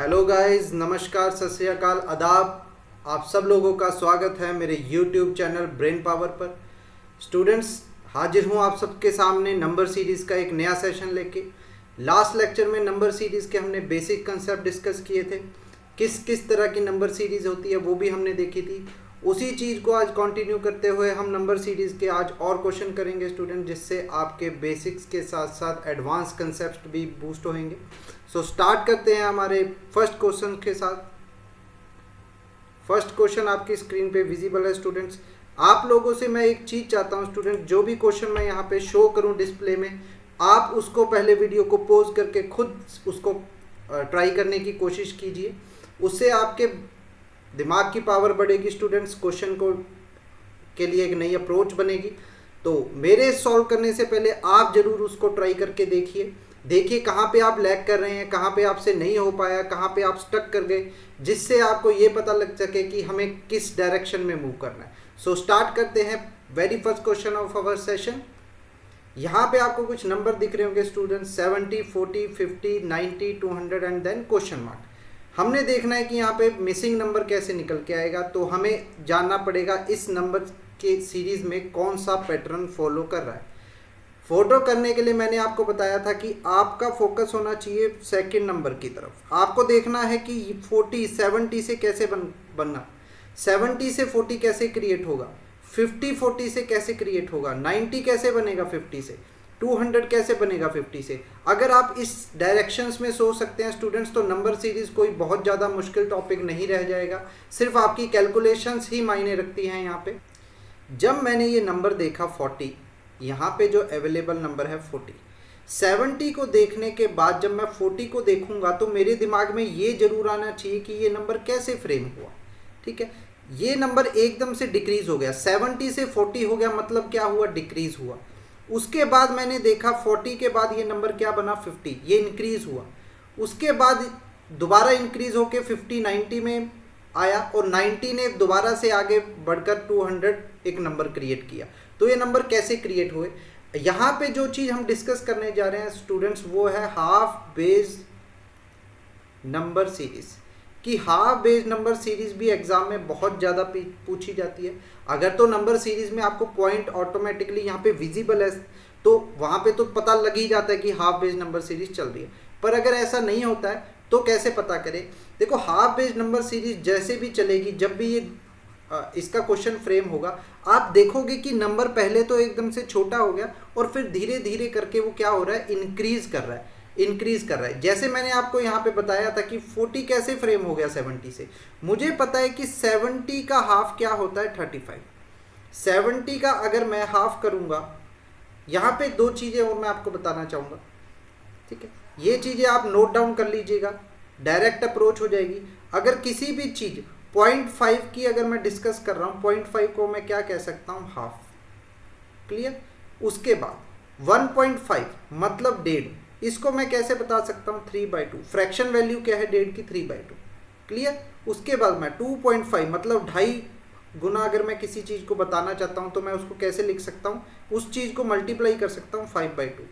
Hello guys, नमस्कार, सत श्री अकाल, आदाब। आप सब लोगों का स्वागत है मेरे यूट्यूब चैनल ब्रेन पावर पर। स्टूडेंट्स, हाजिर हूँ आप सबके सामने नंबर सीरीज़ का एक नया सेशन लेके। लास्ट लेक्चर में नंबर सीरीज़ के हमने बेसिक कंसेप्ट डिस्कस किए थे। किस किस तरह की नंबर सीरीज़ होती है वो भी हमने देखी थी। उसी चीज़ को आज कंटिन्यू करते हुए हम नंबर सीरीज़ के आज और क्वेश्चन करेंगे स्टूडेंट, जिससे आपके बेसिक्स के साथ साथ एडवांस कंसेप्ट भी बूस्ट होंगे। सो स्टार्ट करते हैं हमारे फर्स्ट क्वेश्चन के साथ। फर्स्ट क्वेश्चन आपकी स्क्रीन पे विजिबल है स्टूडेंट्स। आप लोगों से मैं एक चीज़ चाहता हूं स्टूडेंट, जो भी क्वेश्चन मैं यहाँ पे शो करूं डिस्प्ले में, आप उसको पहले वीडियो को पॉज करके खुद उसको ट्राई करने की कोशिश कीजिए। उससे आपके दिमाग की पावर बढ़ेगी स्टूडेंट्स, क्वेश्चन को के लिए एक नई अप्रोच बनेगी। तो मेरे सॉल्व करने से पहले आप ज़रूर उसको ट्राई करके देखिए कहाँ पे आप लैग कर रहे हैं, कहाँ पे आपसे नहीं हो पाया, कहाँ पे आप स्टक कर गए, जिससे आपको ये पता लग सके कि हमें किस डायरेक्शन में मूव करना है। सो स्टार्ट करते हैं very first question of our session. यहाँ पे आपको कुछ नंबर दिख रहे होंगे student, 70, 40, 50, 90, 200 and then question mark. हमने देखना है कि यहाँ पे मिसिंग नंबर कैसे निकल के आएगा, तो हमें जानना पड़ेगा इस नंबर के सीरीज़ में कौन सा पैटर्न फॉलो कर रहा है। फोटो करने के लिए मैंने आपको बताया था कि आपका फोकस होना चाहिए सेकंड नंबर की तरफ। आपको देखना है कि 40 70 से कैसे बनना, 70 से 40 कैसे क्रिएट होगा, 50 40 से कैसे क्रिएट होगा, 90 कैसे बनेगा 50 से, 200 कैसे बनेगा 50 से। अगर आप इस डायरेक्शंस में सोच सकते हैं स्टूडेंट्स, तो नंबर सीरीज़ कोई बहुत ज़्यादा मुश्किल टॉपिक नहीं रह जाएगा। सिर्फ आपकी कैलकुलेशंस ही मायने रखती हैं यहाँ पे। जब मैंने ये नंबर देखा 40, यहाँ पे जो अवेलेबल नंबर है 40, 70 को देखने के बाद जब मैं 40 को देखूंगा तो मेरे दिमाग में ये जरूर आना चाहिए कि ये नंबर कैसे फ्रेम हुआ। ठीक है, ये नंबर एकदम से डिक्रीज हो गया, 70 से 40 हो गया, मतलब क्या हुआ, डिक्रीज हुआ। उसके बाद मैंने देखा 40 के बाद ये नंबर क्या बना, 50, ये इंक्रीज हुआ। उसके बाद दोबारा इंक्रीज होके 50 90 में आया, और 90 ने दोबारा से आगे बढ़कर 200 एक नंबर क्रिएट किया। तो ये नंबर कैसे क्रिएट हुए, यहाँ पे जो चीज़ हम डिस्कस करने जा रहे हैं स्टूडेंट्स, वो है हाफ बेस नंबर सीरीज। कि हाफ बेस नंबर सीरीज भी एग्जाम में बहुत ज़्यादा पूछी जाती है। अगर तो नंबर सीरीज में आपको पॉइंट ऑटोमेटिकली यहाँ पे विजिबल है, तो वहाँ पे तो पता लग ही जाता है कि हाफ बेस नंबर सीरीज चल रही है। पर अगर ऐसा नहीं होता है तो कैसे पता करें। देखो, हाफ बेस नंबर सीरीज जैसे भी चलेगी, जब भी ये इसका क्वेश्चन फ्रेम होगा, आप देखोगे कि नंबर पहले तो एकदम से छोटा हो गया और फिर धीरे धीरे करके वो क्या हो रहा है, इंक्रीज कर रहा है। जैसे मैंने आपको यहाँ पे बताया था कि 40 कैसे फ्रेम हो गया 70 से। मुझे पता है कि 70 का हाफ क्या होता है, 35। 70 का अगर मैं हाफ करूँगा, यहाँ पे दो चीज़ें और मैं आपको बताना चाहूँगा। ठीक है, ये चीज़ें आप नोट डाउन कर लीजिएगा, डायरेक्ट अप्रोच हो जाएगी। अगर किसी भी चीज़ 0.5 की अगर मैं डिस्कस कर रहा हूँ, 0.5 को मैं क्या कह सकता हूँ, हाफ। क्लियर। उसके बाद 1.5 मतलब 1.5, इसको मैं कैसे बता सकता हूँ, 3/2। फ्रैक्शन वैल्यू क्या है 1.5 की, 3/2। क्लियर। उसके बाद मैं 2.5 मतलब 2.5 गुना अगर मैं किसी चीज़ को बताना चाहता हूँ तो मैं उसको कैसे लिख सकता हूँ, उस चीज़ को मल्टीप्लाई कर सकता हूँ 5/2।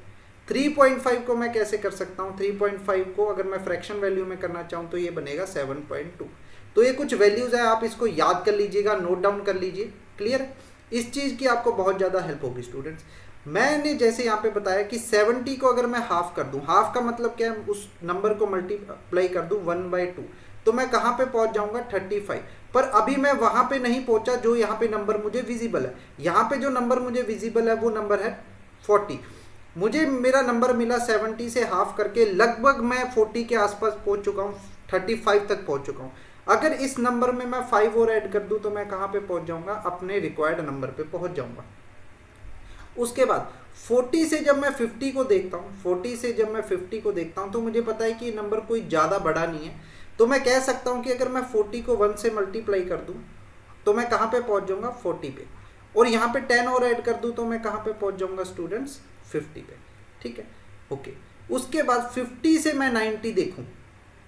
3.5 को मैं कैसे कर सकता हूँ, 3.5 को अगर मैं फ्रैक्शन वैल्यू में करना चाहूँ तो ये बनेगा 7.2। तो ये कुछ वैल्यूज़ है, आप इसको याद कर लीजिएगा, नोट डाउन कर लीजिए। क्लियर। इस चीज़ की आपको बहुत ज़्यादा हेल्प होगी स्टूडेंट्स। मैंने जैसे यहाँ पे बताया कि 70 को अगर मैं हाफ कर दूँ, हाफ का मतलब क्या है, उस नंबर को मल्टीप्लाई कर दूँ 1/2, तो मैं कहाँ पे पहुँच जाऊँगा, 35। पर अभी मैं वहाँ पे नहीं पहुँचा जो यहाँ पे नंबर मुझे विजिबल है। यहाँ पे जो नंबर मुझे विजिबल है वो नंबर है 40। मुझे मेरा नंबर मिला 70 से हाफ करके, लगभग मैं 40 के आसपास पहुँच चुका हूँ, 35 तक पहुँच चुका हूँ। अगर इस नंबर में मैं 5 और ऐड कर दूं तो मैं कहाँ पे पहुंच जाऊंगा, अपने रिक्वायर्ड नंबर पे पहुंच जाऊंगा। उसके बाद 40 से जब मैं 50 को देखता हूं, तो मुझे पता है कि ये नंबर कोई ज़्यादा बड़ा नहीं है। तो मैं कह सकता हूं कि अगर मैं 40 को 1 से मल्टीप्लाई कर दूं तो मैं कहाँ पे पहुंच जाऊंगा, 40 पे। और यहाँ पे 10 और ऐड कर दूं तो मैं कहाँ पे पहुंच जाऊंगा स्टूडेंट्स, 50 पे। ठीक है, ओके। उसके बाद 50 से मैं 90 देखूँ,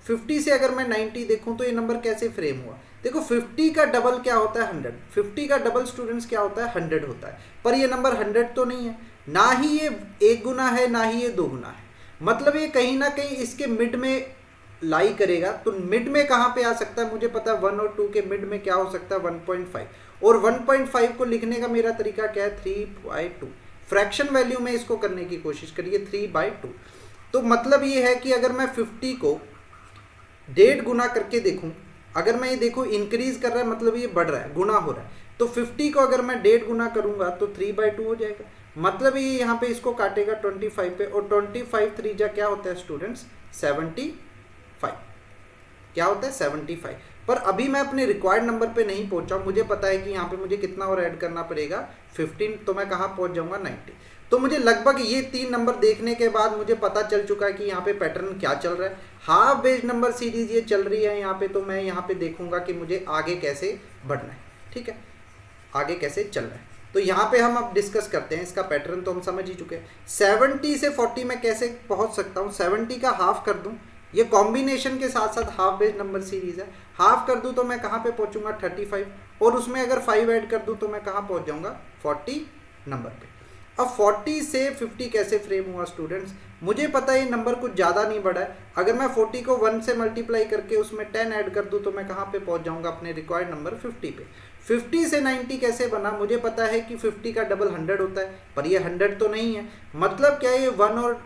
50 से अगर मैं 90 देखूं तो ये नंबर कैसे फ्रेम हुआ। देखो, 50 का डबल क्या होता है, 100। 50 का डबल स्टूडेंट्स क्या होता है, 100 होता है। पर ये नंबर 100 तो नहीं है, ना ही ये 1 गुना है, ना ही ये 2 गुना है। मतलब ये कहीं ना कहीं इसके मिड में लाई करेगा तो मिड में कहाँ पे आ सकता है, मुझे पता है 1 और 2 के मिड में क्या हो सकता है 1.5, और 1.5 को लिखने का मेरा तरीका क्या है 3/2। फ्रैक्शन वैल्यू में इसको करने की कोशिश करिए 3/2। तो मतलब ये है कि अगर मैं 50 को 1.5 गुना करके देखूं, अगर मैं ये देखूं इंक्रीज कर रहा है मतलब ये बढ़ रहा है, गुना हो रहा है, तो 50 को अगर मैं 1.5 गुना करूंगा तो 3/2 हो जाएगा। मतलब ये यहाँ पे इसको काटेगा 25 पे, और 25 त्रिज्या क्या होता है स्टूडेंट्स 75, क्या होता है 75। पर अभी मैं अपने रिक्वायर्ड नंबर पे नहीं पहुंचा, मुझे पता है कि यहाँ पे मुझे कितना और ऐड करना पड़ेगा 15, तो मैं कहाँ पहुंच जाऊंगा 90। तो मुझे लगभग ये 3 नंबर देखने के बाद मुझे पता चल चुका है कि यहाँ पे पैटर्न क्या चल रहा है। हाफ बेस्ड नंबर सीरीज ये चल रही है यहाँ पे, तो मैं यहाँ पे देखूंगा कि मुझे आगे कैसे बढ़ना है, ठीक है, आगे कैसे चल रहा है। तो यहाँ पे हम अब डिस्कस करते हैं, इसका पैटर्न तो हम समझ ही चुके हैं। 70 से 40 में कैसे पहुँच सकता हूँ, 70 का हाफ कर दूँ, ये कॉम्बिनेशन के साथ साथ हाफ बेस्ड नंबर सीरीज है, हाफ कर दूँ तो मैं कहाँ पे पहुँचूंगा 35, और उसमें अगर 5 ऐड कर दूँ तो मैं कहाँ पहुँच जाऊँगा 40 नंबर पे। अब 40 से 50 कैसे फ्रेम हुआ स्टूडेंट्स, मुझे पता है ये नंबर कुछ ज़्यादा नहीं बढ़ा है। अगर मैं 40 को 1 से मल्टीप्लाई करके उसमें 10 ऐड कर दूँ तो मैं कहाँ पे पहुँच जाऊँगा अपने रिक्वायर्ड नंबर 50 पे। 50 से 90 कैसे बना, मुझे पता है कि 50 का डबल 100 होता है, पर ये 100 तो नहीं है। मतलब क्या है, ये 1 और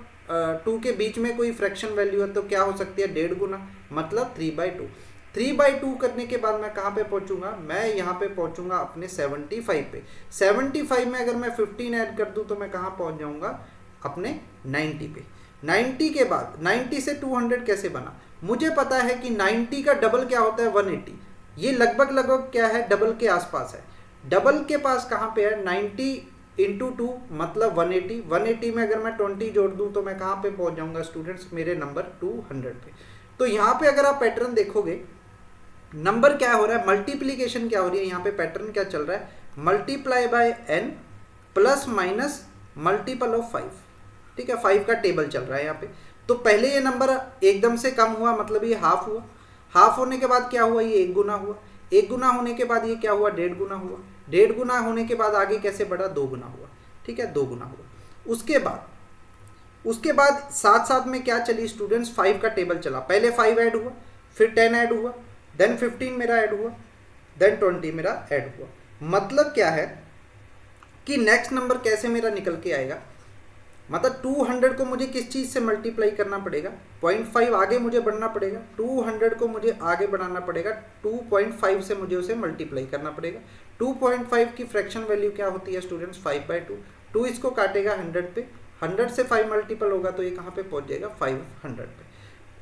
2 के बीच में कोई फ्रैक्शन वैल्यू है तो क्या हो सकती है 1.5 गुना, मतलब 3/2। 3/2 करने के बाद मैं कहाँ पे पहुँचूंगा, मैं यहाँ पे पहुँचूंगा अपने 75 पे। 75 में अगर मैं 15 ऐड कर दूँ तो मैं कहाँ पहुँच जाऊँगा अपने 90 पे। 90 के बाद 90 से 200 कैसे बना, मुझे पता है कि 90 का डबल क्या होता है 180, ये लगभग क्या है डबल के आसपास है। डबल के पास कहाँ पे है 90 इंटू 2 मतलब 180। 180 में अगर मैं 20 जोड़ दूँ तो मैं कहाँ पे पहुँच जाऊँगा स्टूडेंट्स, मेरे नंबर 200 पे। तो यहाँ पे अगर आप पैटर्न देखोगे, नंबर क्या हो रहा है, मल्टीप्लीकेशन क्या हो रही है, यहाँ पे पैटर्न क्या चल रहा है, multiply by n plus minus multiple of 5, ठीक है, 5 का टेबल चल रहा है यहाँ पे। तो पहले ये नंबर एकदम से कम हुआ, मतलब ये हाफ हुआ, हाफ होने के बाद क्या हुआ, ये 1 गुना हुआ, 1 गुना होने के बाद ये क्या हुआ 1.5 गुना हुआ, 1.5 गुना होने के बाद आगे कैसे बढ़ा 2 गुना हुआ, ठीक है, 2 गुना हुआ। उसके बाद साथ साथ में क्या चली स्टूडेंट्स, 5 का टेबल चला, पहले 5 ऐड हुआ, फिर 10 ऐड हुआ, देन 15 मेरा ऐड हुआ, देन 20 मेरा ऐड हुआ। मतलब क्या है कि नेक्स्ट नंबर कैसे मेरा निकल के आएगा, मतलब 200 को मुझे किस चीज़ से मल्टीप्लाई करना पड़ेगा, 0.5 आगे मुझे बढ़ना पड़ेगा, 200 को मुझे आगे बढ़ाना पड़ेगा, 2.5 से मुझे उसे मल्टीप्लाई करना पड़ेगा। 2.5 की फ्रैक्शन वैल्यू क्या होती है स्टूडेंट्स 5/2। 2 इसको काटेगा 100 पे, 100 से 5 मल्टीपल होगा तो ये कहाँ पे पहुँच जाएगा 500 पे।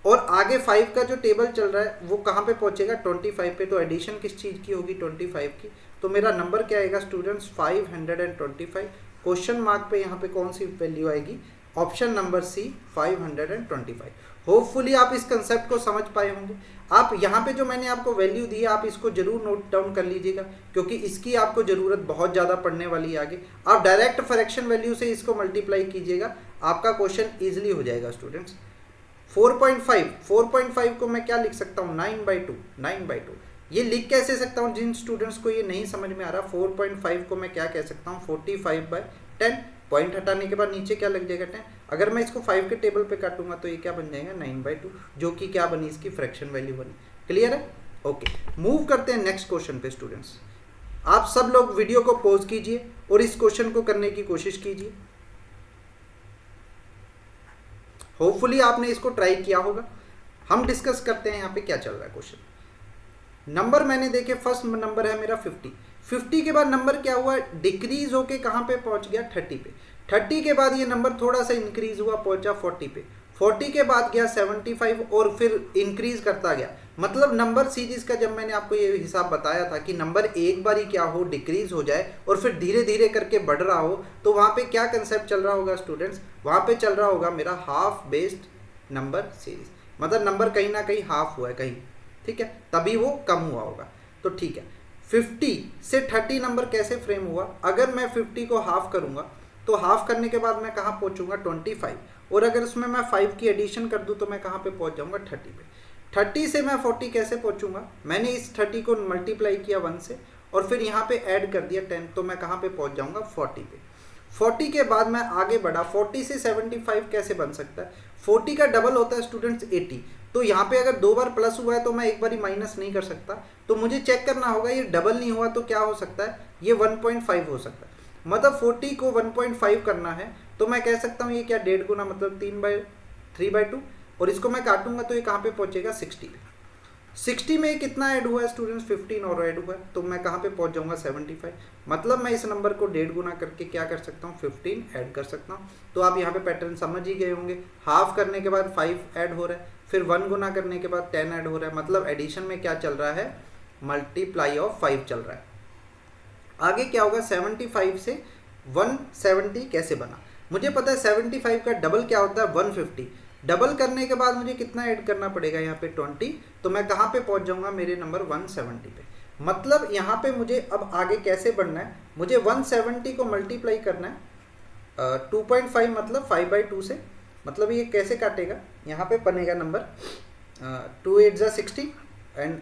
और आगे 5 का जो टेबल चल रहा है वो कहाँ पे पहुँचेगा 25 पे, तो एडिशन किस चीज़ की होगी 25 की, तो मेरा नंबर क्या आएगा स्टूडेंट्स 525। क्वेश्चन मार्क पे यहाँ पे कौन सी वैल्यू आएगी, ऑप्शन नंबर सी 525। होपफुली आप इस कंसेप्ट को समझ पाए होंगे। आप यहाँ पे जो मैंने आपको वैल्यू दी है आप इसको जरूर नोट डाउन कर लीजिएगा, क्योंकि इसकी आपको ज़रूरत बहुत ज़्यादा पड़ने वाली है आगे। आप डायरेक्ट फ्रैक्शन वैल्यू से इसको मल्टीप्लाई कीजिएगा, आपका क्वेश्चन ईजिली हो जाएगा स्टूडेंट्स। 4.5 को मैं क्या लिख सकता हूँ 9/2। ये लिख कैसे सकता हूँ, जिन स्टूडेंट्स को ये नहीं समझ में आ रहा, 4.5 को मैं क्या कह सकता हूँ 45/10, पॉइंट हटाने के बाद नीचे क्या लग जाएगा 10। अगर मैं इसको 5 के टेबल पे काटूंगा तो ये क्या बन जाएगा 9/2, जो कि क्या बनी इसकी फ्रैक्शन वैल्यू बनी। क्लियर है, ओके। मूव करते हैं नेक्स्ट क्वेश्चन पे स्टूडेंट्स। आप सब लोग वीडियो को पॉज कीजिए और इस क्वेश्चन को करने की कोशिश कीजिए। होपफुली आपने इसको ट्राई किया होगा। हम डिस्कस करते हैं यहाँ पे क्या चल रहा है क्वेश्चन। नंबर मैंने देखे, फर्स्ट नंबर है मेरा 50 के बाद नंबर क्या हुआ, डिक्रीज होके कहाँ पे पहुँच गया 30 पे। 30 के बाद ये नंबर थोड़ा सा इंक्रीज हुआ, पहुँचा 40 पे। 40 के बाद गया 75 और फिर इंक्रीज करता गया। मतलब नंबर सीरीज का जब मैंने आपको ये हिसाब बताया था कि नंबर एक बार ही क्या हो डिक्रीज हो जाए और फिर धीरे धीरे करके बढ़ रहा हो, तो वहाँ पे क्या कंसेप्ट चल रहा होगा स्टूडेंट्स, वहाँ पे चल रहा होगा मेरा हाफ बेस्ड नंबर सीरीज। मतलब नंबर कहीं ना कहीं हाफ हुआ है कहीं, ठीक है, तभी वो कम हुआ होगा। तो ठीक है, 50 से 30 नंबर कैसे फ्रेम हुआ। अगर मैं 50 को हाफ करूँगा तो हाफ करने के बाद मैं कहाँ पहुँचूंगा 25, और अगर उसमें मैं 5 की एडिशन कर दूँ तो मैं कहाँ पे पहुँच जाऊँगा 30 पे। 30 से मैं 40 कैसे पहुँचूंगा, मैंने इस 30 को मल्टीप्लाई किया 1 से और फिर यहाँ पे ऐड कर दिया 10, तो मैं कहाँ पे पहुँच जाऊँगा 40 पे। 40 के बाद मैं आगे बढ़ा, 40 से 75 कैसे बन सकता है, 40 का डबल होता है स्टूडेंट्स 80, तो यहाँ पे अगर 2 बार प्लस हुआ है तो मैं एक बार ही माइनस नहीं कर सकता, तो मुझे चेक करना होगा ये डबल नहीं हुआ तो क्या हो सकता है, ये 1.5 हो सकता है। मतलब 40 को 1.5 करना है तो मैं कह सकता हूँ ये क्या 1.5 गुना मतलब 3/2, और इसको मैं काटूंगा तो ये कहाँ पे पहुंचेगा 60 पे। 60 में कितना ऐड हुआ है स्टूडेंट्स, 15 और ऐड हुआ है, तो मैं कहाँ पे पहुंच जाऊंगा 75। मतलब मैं इस नंबर को 1.5 गुना करके क्या कर सकता हूँ 15 ऐड कर सकता हूँ। तो आप यहाँ पे पैटर्न समझ ही गए होंगे, हाफ करने के बाद 5 ऐड हो रहा है, फिर 1 गुना करने के बाद 10 ऐड हो रहा है, मतलब एडिशन में क्या चल रहा है, मल्टीप्लाई ऑफ 5 चल रहा है। आगे क्या होगा, 75 से 170 कैसे बना, मुझे पता है 75 का डबल क्या होता है 150, डबल करने के बाद मुझे कितना ऐड करना पड़ेगा यहाँ पे 20, तो मैं कहाँ पे पहुँच जाऊँगा मेरे नंबर 170 पे। मतलब यहाँ पे मुझे अब आगे कैसे बढ़ना है, मुझे 170 को मल्टीप्लाई करना है 2.5 मतलब 5/2 से, मतलब ये कैसे काटेगा, यहाँ पे बनेगा नंबर 2 8 ज़ा 60 एंड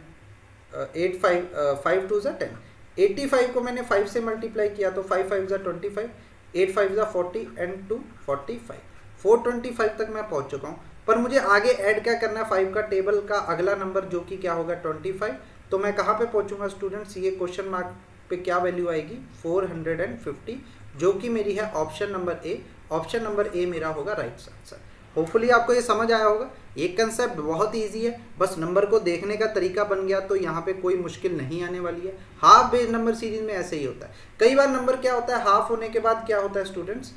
5 2 ज़ा 10। 85 को मैंने 5 से मल्टीप्लाई किया तो 5 5 ज़ा 25, 8 5 ज़ा 40 एंड 2 45, 425 तक मैं पहुंच चुका हूं। पर मुझे आगे ऐड क्या करना है, 5 का टेबल का अगला नंबर जो कि क्या होगा 25, तो मैं कहां पे पहुंचूंगा स्टूडेंट्स, ये क्वेश्चन मार्क पे क्या वैल्यू आएगी 450, जो कि मेरी है option number A. Option number A मेरा होगा राइट आंसर। होपफुली आपको ये समझ आया होगा, ये कंसेप्ट बहुत ईजी है, बस नंबर को देखने का तरीका बन गया तो यहाँ पे कोई मुश्किल नहीं आने वाली है। हाफ बेस्ड नंबर सीरीज में ऐसे ही होता है, कई बार नंबर क्या होता है हाफ होने के बाद क्या होता है स्टूडेंट्स,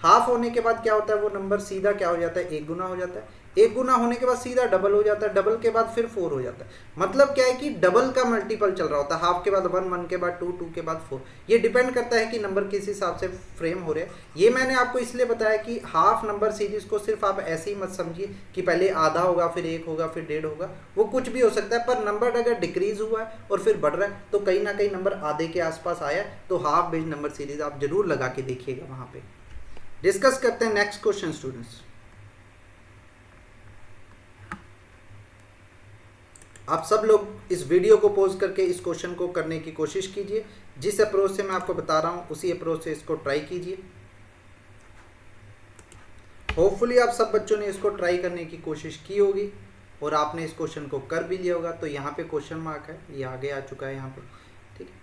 हाफ होने के बाद क्या होता है वो नंबर सीधा क्या हो जाता है 1 गुना हो जाता है, 1 गुना होने के बाद सीधा डबल हो जाता है, डबल के बाद फिर 4 हो जाता है। मतलब क्या है कि डबल का मल्टीपल चल रहा होता है, हाफ के बाद 1, 1 के बाद 2, 2 के बाद 4। ये डिपेंड करता है कि नंबर किस हिसाब से फ्रेम हो रहे हैं। ये मैंने आपको इसलिए बताया कि हाफ नंबर सीरीज को सिर्फ आप ऐसे ही मत समझिए कि पहले आधा होगा फिर 1 होगा फिर 1.5 होगा, वो कुछ भी हो सकता है। पर नंबर अगर डिक्रीज हुआ है और फिर बढ़ रहा है तो कहीं ना कहीं नंबर आधे के आसपास आया, तो हाफ बेस्ड नंबर सीरीज आप जरूर लगा के देखिएगा वहां पे। डिस्कस करते हैं नेक्स्ट क्वेश्चन स्टूडेंट्स। आप सब लोग इस वीडियो को पॉज करके इस क्वेश्चन को करने की कोशिश कीजिए, जिस अप्रोच से मैं आपको बता रहा हूं उसी अप्रोच से इसको ट्राई कीजिए। होपफुली आप सब बच्चों ने इसको ट्राई करने की कोशिश की होगी और आपने इस क्वेश्चन को कर भी लिया होगा। तो यहाँ पे क्वेश्चन मार्क है, ये आगे आ चुका है यहाँ पे, ठीक है।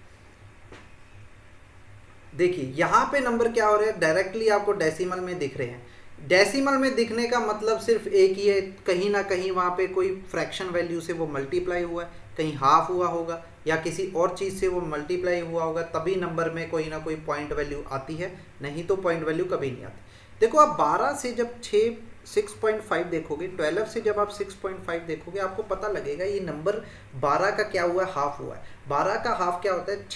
देखिए यहाँ पे नंबर क्या हो रहे हैं, डायरेक्टली आपको डेसिमल में दिख रहे हैं। डेसिमल में दिखने का मतलब सिर्फ एक ही है, कहीं ना कहीं वहाँ पे कोई फ्रैक्शन वैल्यू से वो मल्टीप्लाई हुआ है, कहीं हाफ हुआ होगा या किसी और चीज़ से वो मल्टीप्लाई हुआ होगा, तभी नंबर में कोई ना कोई पॉइंट वैल्यू आती है, नहीं तो पॉइंट वैल्यू कभी नहीं आती। देखो आप 12 से जब 6.5 देखोगे, 12 से जब आप 6.5 देखोगे, आपको पता लगेगा ये नंबर 12 का क्या हुआ है, हाफ हुआ है। 12 का हाफ क्या होता है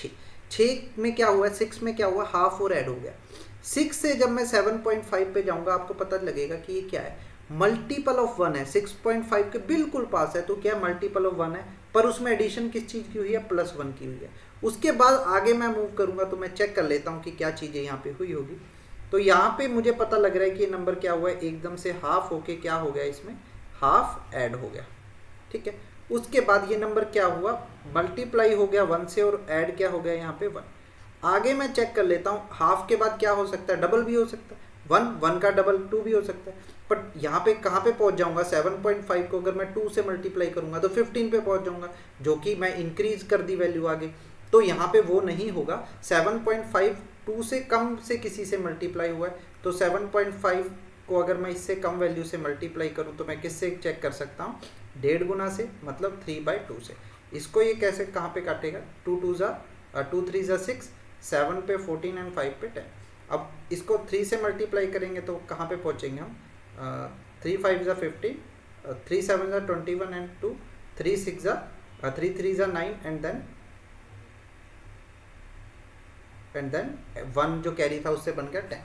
6 में क्या हुआ है, 6 में क्या हुआ, हाफ और ऐड हो गया। 6 से जब मैं 7.5 पे जाऊंगा आपको पता लगेगा कि ये क्या है, मल्टीपल ऑफ 1 है, 6.5 के बिल्कुल पास है, तो क्या मल्टीपल ऑफ 1 है, पर उसमें एडिशन किस चीज़ की हुई है, +1 की हुई है। उसके बाद आगे मैं मूव करूंगा तो मैं चेक कर लेता हूँ कि क्या चीज़ें यहाँ पे हुई होगी। तो यहाँ पे मुझे पता लग रहा है कि ये नंबर क्या हुआ है, एकदम से हाफ होके क्या हो गया, इसमें हाफ ऐड हो गया, ठीक है। उसके बाद ये नंबर क्या हुआ, मल्टीप्लाई हो गया 1 से और ऐड क्या हो गया यहाँ पे 1। आगे मैं चेक कर लेता हूँ, हाफ के बाद क्या हो सकता है, डबल भी हो सकता है, 1 का डबल 2 भी हो सकता है। बट यहाँ पे कहाँ पे पहुँच जाऊँगा, 7.5 को अगर मैं 2 से मल्टीप्लाई करूँगा तो 15 पे पहुँच जाऊँगा, जो कि मैं इंक्रीज कर दी वैल्यू आगे, तो यहाँ पे वो नहीं होगा। 7.5 2 से कम से किसी से मल्टीप्लाई हुआ है, तो 7.5 को अगर मैं इससे कम वैल्यू से मल्टीप्लाई करूँ तो मैं किससे चेक कर सकता हूँ, 1.5 गुना से, मतलब 3/2 से। इसको ये कैसे कहाँ पे काटेगा, 2 3 ज़ा 6, 7 पे 14 एंड 5 पे 10। अब इसको 3 से मल्टीप्लाई करेंगे तो कहाँ पे पहुँचेंगे हम, 3 5 ज़ा 15, 3 7 ज़ा 21 एंड 2, 3 3 ज़ा 9 एंड देन 1 जो कैरी था उससे बन गया 10।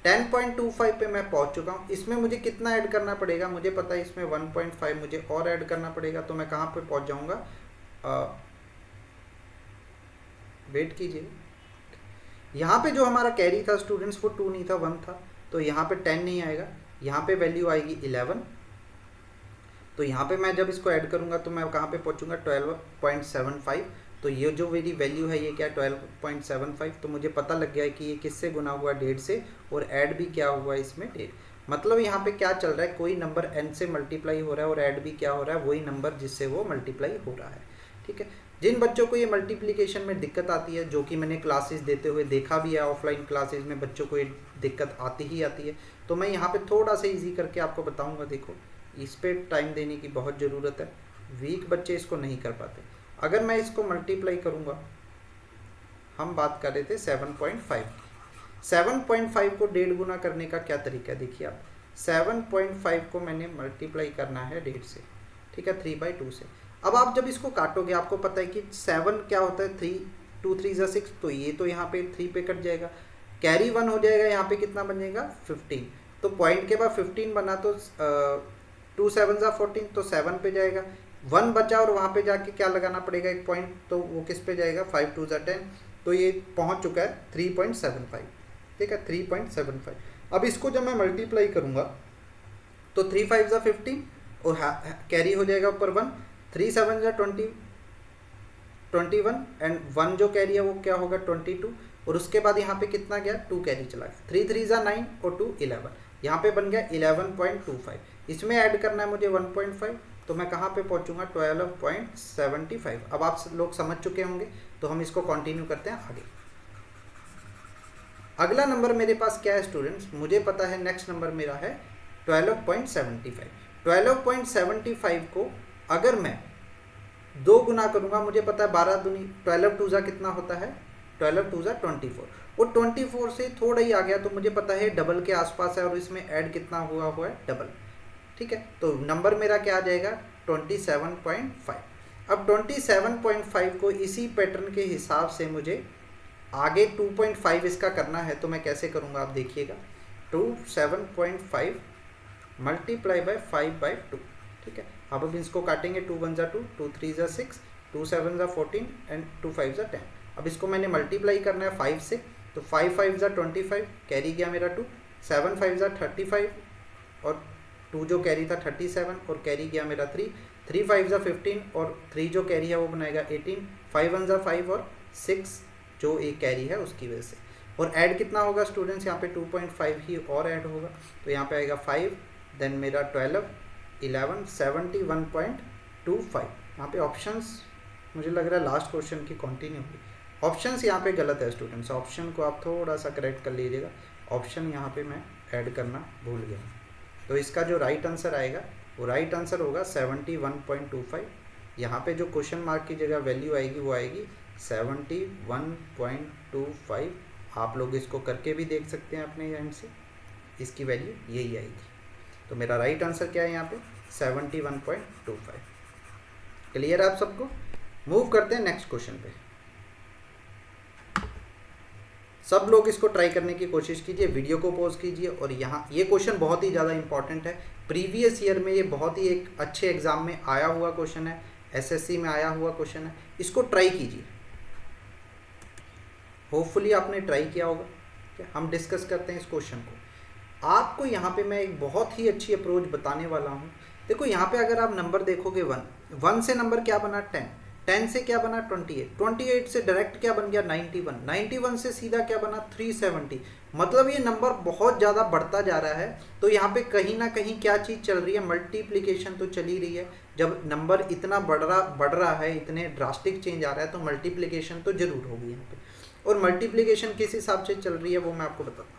10.25 पे मैं पहुंच चुका हूं। इसमें मुझे कितना ऐड करना पड़ेगा, मुझे पता है इसमें 1.5 मुझे और ऐड करना पड़ेगा, तो मैं कहाँ पे पहुंच जाऊंगा, वेट कीजिए। यहाँ पे जो हमारा कैरी था स्टूडेंट्स वो 2 नहीं था 1 था, तो यहाँ पे 10 नहीं आएगा, यहाँ पे वैल्यू आएगी 11। तो यहाँ पे मैं जब इसको ऐड करूँगा तो मैं कहाँ पे पहुँचूँगा 12.75। तो ये जो मेरी वैल्यू है ये क्या 12.75। तो मुझे पता लग गया है कि ये किससे गुना हुआ 1.5 से, और ऐड भी क्या हुआ इसमें 1.5। मतलब यहाँ पे क्या चल रहा है, कोई नंबर n से मल्टीप्लाई हो रहा है और ऐड भी क्या हो रहा है, वही नंबर जिससे वो मल्टीप्लाई हो रहा है। ठीक है, जिन बच्चों को ये मल्टीप्लिकेशन में दिक्कत आती है, जो कि मैंने क्लासेस देते हुए देखा भी है, ऑफलाइन क्लासेस में बच्चों को ये दिक्कत आती ही आती है, तो मैं यहाँ पे थोड़ा सा इजी करके आपको बताऊंगा। देखो, इस पे टाइम देने की बहुत ज़रूरत है, वीक बच्चे इसको नहीं कर पाते। अगर मैं इसको मल्टीप्लाई करूँगा, हम बात कर रहे थे 7.5, 7.5 को 1.5 गुना करने का क्या तरीका है, देखिए आप 7.5 को मैंने मल्टीप्लाई करना है 1.5 से, ठीक है, 3/2 से। अब आप जब इसको काटोगे, आपको पता है कि 7 क्या होता है, 3, 2 3 = 6, तो ये तो यहाँ पे 3 पे कट जाएगा, कैरी 1 हो जाएगा, यहाँ पे कितना बन जाएगा 15, तो पॉइंट के बाद 15 बना, तो 2 7 = 14, तो 7 पे जाएगा, 1 बचा और वहाँ पे जाके क्या लगाना पड़ेगा, एक पॉइंट, तो वो किस पे जाएगा, 5 2 = 10, तो ये पहुँच चुका है 3.75, ठीक है, 3.75। अब इसको जब मैं मल्टीप्लाई करूँगा तो 3 5 = 15 और कैरी हो जाएगा ऊपर 1, 3 7 = 21 एंड 1 जो कैरी है वो क्या होगा 22, और उसके बाद यहाँ पे कितना गया 2 कैरी चला गया, 3 3 = 9 और 2 11, यहाँ पे बन गया 11.25। इसमें ऐड करना है मुझे 1.5, तो मैं कहाँ पे पहुँचूंगा 12.75। अब आप लोग समझ चुके होंगे, तो हम इसको कंटिन्यू करते हैं आगे। अगला नंबर मेरे पास क्या है स्टूडेंट्स, मुझे पता है नेक्स्ट नंबर मेरा है 12.75। 12.75 को अगर मैं 2 गुना करूँगा, मुझे पता है 12 दूनी 12 2 कितना होता है, 12 2 = 24, और 24 से थोड़ा ही आ गया, तो मुझे पता है डबल के आसपास है, और इसमें ऐड कितना हुआ है डबल, ठीक है, तो नंबर मेरा क्या आ जाएगा 27.5। अब 27.5 को इसी पैटर्न के हिसाब से मुझे आगे 2.5 इसका करना है, तो मैं कैसे करूँगा आप देखिएगा, 27.5 मल्टीप्लाई बाय 5/2, ठीक है। अब इसको काटेंगे, 2 1 = 2, 2 3 = 6, 2 7 = 14 एंड 2 5 = 10। अब इसको मैंने मल्टीप्लाई करना है 5 से, तो 5 5 = 25, कैरी गया मेरा 2, 7 5 = 35 और 2 जो कैरी था 37 और कैरी गया मेरा 3, 3 5 = 15 और 3 जो कैरी है वो बनाएगा 18, 5 1 = 5 और 6 जो एक कैरी है उसकी वजह से, और ऐड कितना होगा स्टूडेंट्स, यहाँ पे 2.5 ही और ऐड होगा, तो यहाँ पे आएगा 5, देन मेरा 12 11 71.25। यहाँ पे ऑप्शंस मुझे लग रहा है लास्ट क्वेश्चन की कंटिन्यू होगी, ऑप्शंस यहाँ पे गलत है स्टूडेंट्स, ऑप्शन को आप थोड़ा सा करेक्ट कर लीजिएगा, ऑप्शन यहाँ पे मैं ऐड करना भूल गया, तो इसका जो राइट आंसर आएगा वो राइट आंसर होगा 71.25। यहाँ पे जो क्वेश्चन मार्क की जगह वैल्यू आएगी वो आएगी 71.25। आप लोग इसको करके भी देख सकते हैं अपने एंड से, इसकी वैल्यू यही आएगी, तो मेरा राइट आंसर क्या है यहाँ पे 71.25। क्लियर है आप सबको? मूव करते हैं नेक्स्ट क्वेश्चन पे। सब लोग इसको ट्राई करने की कोशिश कीजिए, वीडियो को पॉज कीजिए, और यहाँ ये क्वेश्चन बहुत ही ज़्यादा इंपॉर्टेंट है, प्रीवियस ईयर में ये बहुत ही एक अच्छे एग्जाम में आया हुआ क्वेश्चन है, एसएससी में आया हुआ क्वेश्चन है, इसको ट्राई कीजिए। होपफुली आपने ट्राई किया होगा। क्या हम डिस्कस करते हैं इस क्वेश्चन को। आपको यहाँ पे मैं एक बहुत ही अच्छी अप्रोच बताने वाला हूँ। देखो यहाँ पे अगर आप नंबर देखोगे 1 से नंबर क्या बना 10 से क्या बना 28 से डायरेक्ट क्या बन गया 91 से सीधा क्या बना 370। मतलब ये नंबर बहुत ज़्यादा बढ़ता जा रहा है, तो यहाँ पे कहीं ना कहीं क्या चीज़ चल रही है, मल्टीप्लिकेशन तो चल ही रही है। जब नंबर इतना बढ़ रहा है, इतने ड्रास्टिक चेंज आ रहा है, तो मल्टीप्लिकेशन तो जरूर होगी यहाँ पे। और मल्टीप्लिकेशन किस हिसाब से चल रही है वो मैं आपको बताता हूँ।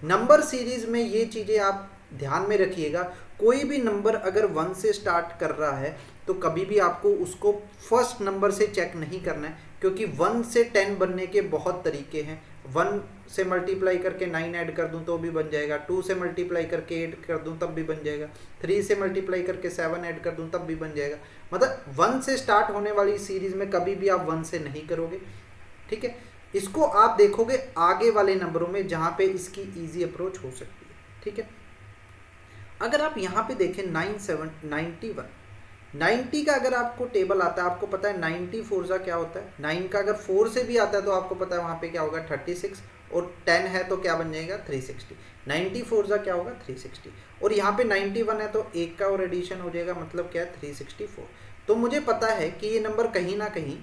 नंबर सीरीज में ये चीज़ें आप ध्यान में रखिएगा, कोई भी नंबर अगर 1 से स्टार्ट कर रहा है तो कभी भी आपको उसको फर्स्ट नंबर से चेक नहीं करना है, क्योंकि 1 से 10 बनने के बहुत तरीके हैं। 1 से मल्टीप्लाई करके 9 ऐड कर दूं तो भी बन जाएगा, 2 से मल्टीप्लाई करके 8 कर दूं तब भी बन जाएगा, 3 से मल्टीप्लाई करके 7 ऐड कर दूं तब भी बन जाएगा। मतलब 1 से स्टार्ट होने वाली सीरीज में कभी भी आप 1 से नहीं करोगे, ठीक है। इसको आप देखोगे आगे वाले नंबरों में जहाँ पे इसकी ईजी अप्रोच हो सकती है, ठीक है। अगर आप यहाँ पे देखें 91 90 का अगर आपको टेबल आता है, आपको पता है 94 क्या होता है, 9 का अगर 4 से भी आता है तो आपको पता है वहाँ पे क्या होगा 36, और 10 है तो क्या बन जाएगा 360। 94 क्या होगा 360, और यहाँ पे 91 है तो 1 का और एडिशन हो जाएगा, मतलब क्या है 364। तो मुझे पता है कि ये नंबर कहीं ना कहीं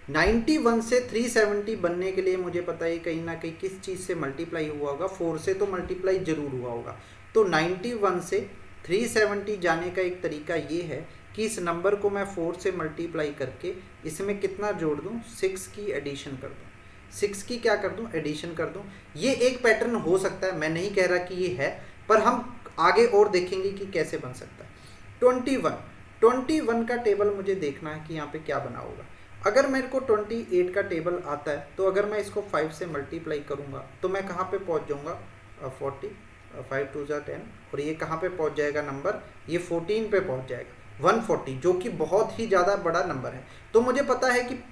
91 से 370 बनने के लिए मुझे पता है कहीं ना कहीं किस चीज़ से मल्टीप्लाई हुआ होगा, 4 से तो मल्टीप्लाई जरूर हुआ होगा। तो 91 से 370 जाने का एक तरीका ये है कि इस नंबर को मैं 4 से मल्टीप्लाई करके इसमें कितना जोड़ दूं, 6 की एडिशन कर दूं, 6 की क्या कर दूं, एडिशन कर दूं। ये एक पैटर्न हो सकता है, मैं नहीं कह रहा कि ये है, पर हम आगे और देखेंगे कि कैसे बन सकता है। 21 का टेबल मुझे देखना है कि यहाँ पे क्या बना होगा। अगर मेरे को 28 का टेबल आता है तो अगर मैं इसको 5 से मल्टीप्लाई करूँगा तो मैं कहाँ पे पहुँच जाऊँगा, 40, 5 2 10, और ये कहाँ पे पहुँच जाएगा नंबर, ये 14 पे पहुँच जाएगा, 140, जो कि बहुत ही ज़्यादा बड़ा नंबर है। तो मुझे पता है कि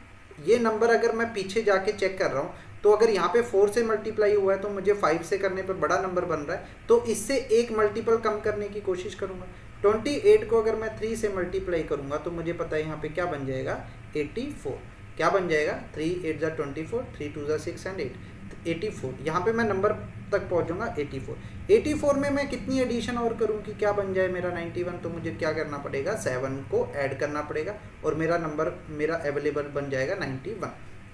ये नंबर अगर मैं पीछे जाके चेक कर रहा हूँ तो अगर यहाँ पे 4 से मल्टीप्लाई हुआ है तो मुझे 5 से करने पे बड़ा नंबर बन रहा है, तो इससे एक मल्टीपल कम करने की कोशिश करूँगा। 28 को अगर मैं 3 से मल्टीप्लाई करूँगा तो मुझे पता है यहाँ पे क्या बन जाएगा, 84। क्या बन जाएगा, 3 8 जा 24, 3 2 जा 6 एंड 8, 84। यहाँ पे मैं नंबर तक पहुँचूंगा 84। 84 में मैं कितनी एडिशन और करूँ कि क्या बन जाए मेरा 91, तो मुझे क्या करना पड़ेगा, 7 को ऐड करना पड़ेगा और मेरा नंबर मेरा अवेलेबल बन जाएगा 91।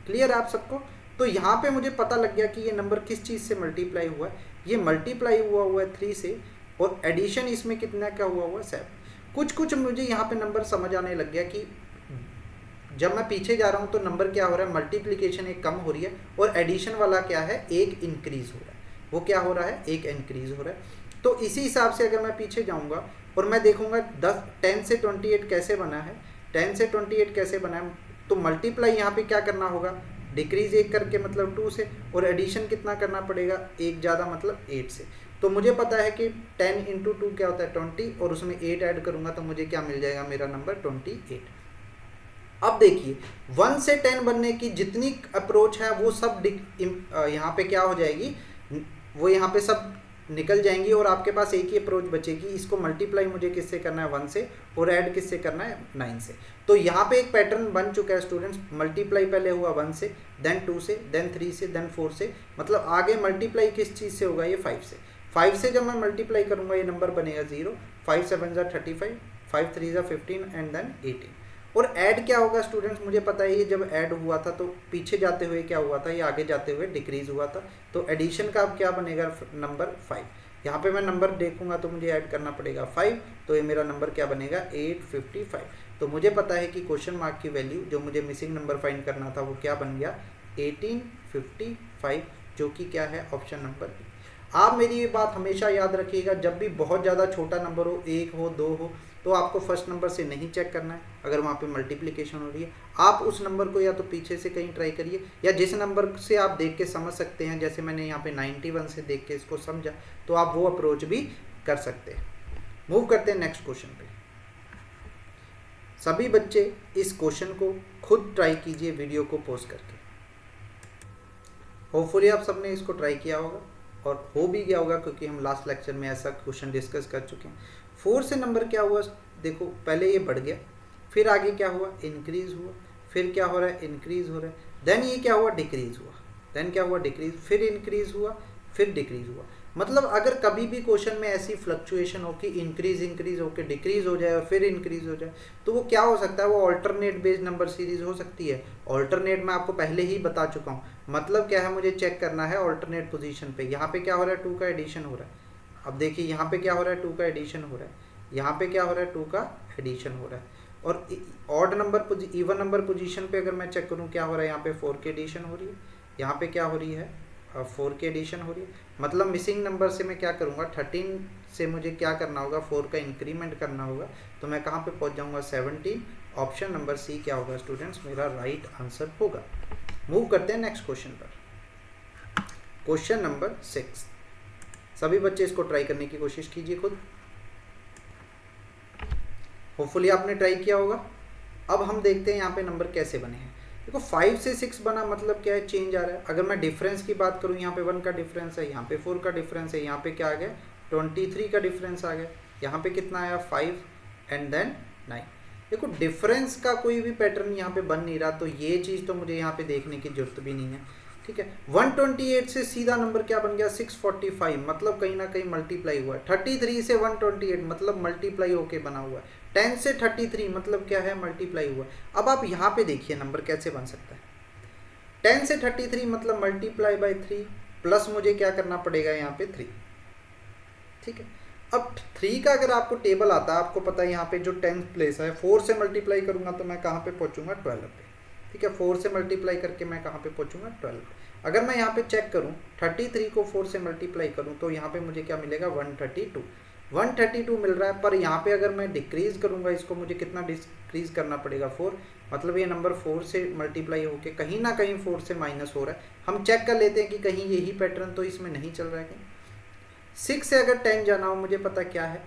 क्लियर है आप सबको। तो यहाँ पे मुझे पता लग गया कि ये नंबर किस चीज़ से मल्टीप्लाई हुआ है, ये मल्टीप्लाई हुआ है 3 से, और एडिशन इसमें कितना का हुआ है, 7। कुछ मुझे यहाँ पे नंबर समझ आने लग गया कि जब मैं पीछे जा रहा हूँ तो नंबर क्या हो रहा है, मल्टीप्लिकेशन एक कम हो रही है और एडिशन वाला क्या है, एक इंक्रीज हो रहा है। वो क्या हो रहा है, एक इंक्रीज हो रहा है। तो इसी हिसाब से अगर मैं पीछे जाऊँगा और मैं देखूँगा 10 से 28 कैसे बना है, 10 से 28 कैसे बना है, तो मल्टीप्लाई यहाँ पे क्या करना होगा, डिक्रीज 1 करके मतलब 2 से, और एडिशन कितना करना पड़ेगा, एक ज़्यादा मतलब 8 से। तो मुझे पता है कि 10 × 2 क्या होता है 20, और उसमें 8 ऐड करूँगा तो मुझे क्या मिल जाएगा, मेरा नंबर 28। अब देखिए 1 से 10 बनने की जितनी अप्रोच है वो सब यहाँ पे क्या हो जाएगी, वो यहाँ पे सब निकल जाएंगी और आपके पास एक ही अप्रोच बचेगी। इसको मल्टीप्लाई मुझे किससे करना है, 1 से, और ऐड किससे करना है, 9 से। तो यहाँ पे एक पैटर्न बन चुका है स्टूडेंट्स, मल्टीप्लाई पहले हुआ 1 से, देन 2 से, देन 3 से, देन 4 से, मतलब आगे मल्टीप्लाई किस चीज़ से होगा, ये 5 से। 5 से जब मैं मल्टीप्लाई करूँगा ये नंबर बनेगा 0, 5 7 जा 35, 5 3 जा 15 एंड देन 18। और ऐड क्या होगा स्टूडेंट्स, मुझे पता है ये जब ऐड हुआ था तो पीछे जाते हुए क्या हुआ था, ये आगे जाते हुए डिक्रीज हुआ था। तो एडिशन का अब क्या बनेगा, नंबर 5। यहाँ पे मैं नंबर देखूंगा तो मुझे ऐड करना पड़ेगा 5, तो ये मेरा नंबर क्या बनेगा, 855। तो मुझे पता है कि क्वेश्चन मार्क की वैल्यू जो मुझे मिसिंग नंबर फाइंड करना था वो क्या बन गया, 1855, जो कि क्या है, ऑप्शन नंबर बी। आप मेरी ये बात हमेशा याद रखिएगा, जब भी बहुत ज़्यादा छोटा नंबर हो, 1 हो 2 हो, तो आपको फर्स्ट नंबर से नहीं चेक करना है। अगर वहाँ पे मल्टीप्लिकेशन हो रही है आप उस नंबर को या तो पीछे से कहीं ट्राई करिए, या जिस नंबर से आप देख के समझ सकते हैं, जैसे मैंने यहाँ पे 91 से देख के इसको समझा, तो आप वो अप्रोच भी कर सकते हैं। मूव करते हैं नेक्स्ट क्वेश्चन पे। सभी बच्चे इस क्वेश्चन को खुद ट्राई कीजिए वीडियो को पॉज करके। होपफुली आप सबने इसको ट्राई किया होगा और हो भी गया होगा, क्योंकि हम लास्ट लेक्चर में ऐसा क्वेश्चन डिस्कस कर चुके हैं। 4 से नंबर क्या हुआ, देखो पहले ये बढ़ गया, फिर आगे क्या हुआ, इंक्रीज हुआ, फिर क्या हो रहा है, इंक्रीज हो रहा है, देन ये क्या हुआ, डिक्रीज हुआ, देन क्या हुआ, डिक्रीज, फिर इंक्रीज हुआ, फिर डिक्रीज हुआ। मतलब अगर कभी भी क्वेश्चन में ऐसी फ्लक्चुएशन हो कि इंक्रीज होकर डिक्रीज हो जाए और फिर इंक्रीज हो जाए, तो वो क्या हो सकता है, वो ऑल्टरनेट बेस्ड नंबर सीरीज हो सकती है। ऑल्टरनेट मैं आपको पहले ही बता चुका हूँ, मतलब क्या है, मुझे चेक करना है ऑल्टरनेट पोजीशन पे। यहाँ पे क्या हो रहा है, 2 का एडिशन हो रहा है। अब देखिए यहाँ पे क्या हो रहा है, 2 का एडिशन हो रहा है, यहाँ पे क्या हो रहा है, 2 का एडिशन हो रहा है। और odd number even number position पे अगर मैं चेक करूँ क्या हो रहा है, यहाँ पे 4 की एडिशन हो रही है, यहाँ पे क्या हो रही है, 4 की एडिशन हो रही है। मतलब मिसिंग नंबर से मैं क्या करूँगा, 13 से मुझे क्या करना होगा, 4 का इंक्रीमेंट करना होगा, तो मैं कहाँ पे पहुँच जाऊँगा, 17। ऑप्शन नंबर सी क्या होगा स्टूडेंट्स, मेरा राइट आंसर होगा। मूव करते हैं नेक्स्ट क्वेश्चन पर। Question number 6। सभी बच्चे इसको ट्राई करने की कोशिश कीजिए खुद। होपफुली आपने ट्राई किया होगा। अब हम देखते हैं यहाँ पे नंबर कैसे बने हैं। देखो 5 से 6 बना मतलब क्या है, चेंज आ रहा है। अगर मैं डिफरेंस की बात करूँ, यहाँ पे 1 का डिफरेंस है, यहाँ पे 4 का डिफरेंस है, यहाँ पे क्या आ गया, 23 का डिफरेंस आ गया, यहाँ पे कितना आया, 5 एंड देन 9। देखो डिफरेंस का कोई भी पैटर्न यहाँ पे बन नहीं रहा, तो ये चीज़ तो मुझे यहाँ पे देखने की जरूरत भी नहीं है, ठीक है। 128 से सीधा नंबर क्या बन गया, 645, मतलब कहीं ना कहीं मल्टीप्लाई हुआ है। 33 से 128 मतलब मल्टीप्लाई होके बना हुआ है। 10 से 33 मतलब क्या है, मल्टीप्लाई हुआ। अब आप यहाँ पे देखिए नंबर कैसे बन सकता है। 10 से 33 मतलब मल्टीप्लाई बाय 3, प्लस मुझे क्या करना पड़ेगा यहाँ पे 3, ठीक है। अब 3 का अगर आपको टेबल आता है, आपको पता है यहाँ पे जो 10th प्लेस है, 4 से मल्टीप्लाई करूँगा तो मैं कहाँ पे पहुँचूंगा 12 पे, ठीक है। 4 से मल्टीप्लाई करके मैं कहाँ पे पहुँचूंगा 12 पे। अगर मैं यहाँ पे चेक करूँ 33 को 4 से मल्टीप्लाई करूँ तो यहाँ पे मुझे क्या मिलेगा 132 मिल रहा है। पर यहाँ पे अगर मैं डिक्रीज करूँगा इसको, मुझे कितना डिक्रीज करना पड़ेगा 4, मतलब ये नंबर 4 से मल्टीप्लाई होके कहीं ना कहीं 4 से माइनस हो रहा है। हम चेक कर लेते हैं कि कहीं यही पैटर्न तो इसमें नहीं चल रहा है कहीं। 6 से अगर 10 जाना हो, मुझे पता क्या है,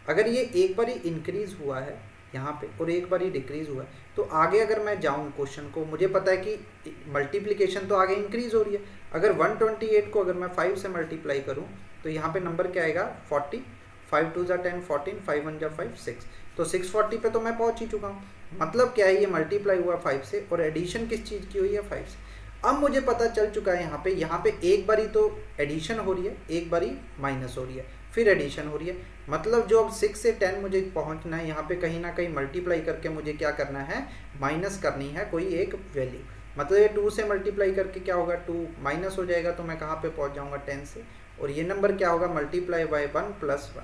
अगर ये एक बार ही इंक्रीज हुआ है यहाँ पे और एक बार ही डिक्रीज हुआ है, तो आगे अगर मैं जाऊँ क्वेश्चन को, मुझे पता है कि मल्टीप्लिकेशन तो आगे इंक्रीज हो रही है। अगर 128 को अगर मैं 5 से मल्टीप्लाई करूँ तो यहाँ पे नंबर क्या आएगा 40, 5 2 10 14, 5 1 5 6, तो 640 पे तो मैं पहुँच ही चुका हूँ। मतलब क्या है, ये मल्टीप्लाई हुआ 5 से और एडिशन किस चीज़ की हुई है 5 से। अब मुझे पता चल चुका है यहाँ पे एक बारी तो एडिशन हो रही है, एक बारी माइनस हो रही है, फिर एडिशन हो रही है। मतलब जो अब 6 से 10 मुझे पहुंचना है, यहाँ पे कहीं ना कहीं मल्टीप्लाई करके मुझे क्या करना है, माइनस करनी है कोई एक वैल्यू। मतलब ये 2 से मल्टीप्लाई करके क्या होगा 2 माइनस हो जाएगा, तो मैं कहाँ पे पहुँच जाऊँगा 10 से, और ये नंबर क्या होगा मल्टीप्लाई बाय 1 + 1।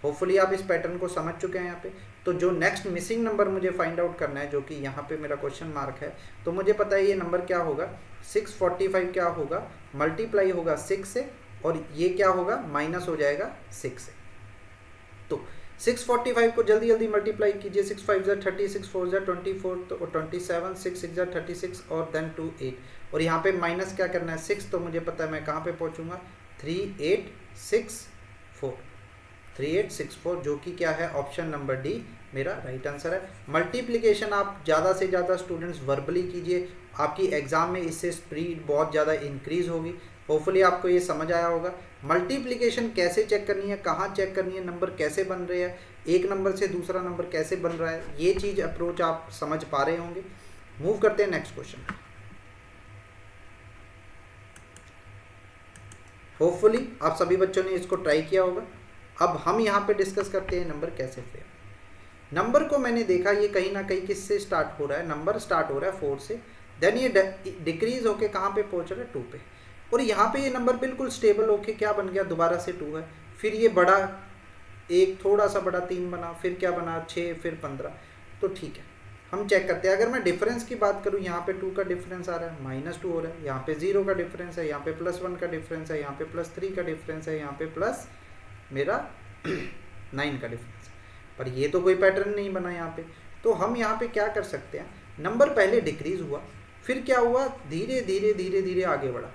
होपफुली आप इस पैटर्न को समझ चुके हैं यहाँ पे। तो जो नेक्स्ट मिसिंग नंबर मुझे फाइंड आउट करना है, जो कि यहाँ पे मेरा क्वेश्चन मार्क है, तो मुझे पता है ये नंबर क्या होगा 645 क्या होगा, मल्टीप्लाई होगा 6 से, और ये क्या होगा माइनस हो जाएगा 6 से। तो 645 को जल्दी जल्दी मल्टीप्लाई कीजिए, 6 5 ज़ा 30, 6 4 ज़ा 24, तो 27, 6 6 ज़ा 36 और देन 2 8, और यहाँ पे माइनस क्या करना है 6, तो मुझे पता है मैं कहाँ पे पहुँचूंगा 3864, जो कि क्या है ऑप्शन नंबर डी मेरा राइट आंसर है। मल्टीप्लिकेशन आप ज़्यादा से ज़्यादा स्टूडेंट्स वर्बली कीजिए, आपकी एग्जाम में इससे स्पीड बहुत ज़्यादा इंक्रीज होगी। होपफुली आपको ये समझ आया होगा मल्टीप्लिकेशन कैसे चेक करनी है, कहाँ चेक करनी है, नंबर कैसे बन रहे हैं, एक नंबर से दूसरा नंबर कैसे बन रहा है, ये चीज़ अप्रोच आप समझ पा रहे होंगे। मूव करते हैं नेक्स्ट क्वेश्चन। होपफुली आप सभी बच्चों ने इसको ट्राई किया होगा। अब हम यहाँ पे डिस्कस करते हैं नंबर कैसे फ्रेम। नंबर को मैंने देखा ये कहीं ना कहीं किससे स्टार्ट हो रहा है, नंबर स्टार्ट हो रहा है 4 से, देन ये डिक्रीज होके कहाँ पे पहुँच रहा है 2 पे, और यहाँ पे ये नंबर बिल्कुल स्टेबल होके क्या बन गया दोबारा से 2 है, फिर ये बड़ा एक थोड़ा सा बड़ा 3 बना, फिर क्या बना 6, फिर 15। तो ठीक है, हम चेक करते हैं। अगर मैं डिफरेंस की बात करूँ, यहाँ पे 2 का डिफरेंस आ रहा है, -2 हो रहा है, यहाँ पे 0 का डिफरेंस है, यहाँ पे +1 का डिफरेंस है, यहाँ पे +3 का डिफरेंस है, यहाँ पे प्लस मेरा 9 का डिफरेंस, पर ये तो कोई पैटर्न नहीं बना यहाँ पे। तो हम यहाँ पे क्या कर सकते हैं, नंबर पहले डिक्रीज हुआ, फिर क्या हुआ धीरे धीरे धीरे धीरे आगे बढ़ा,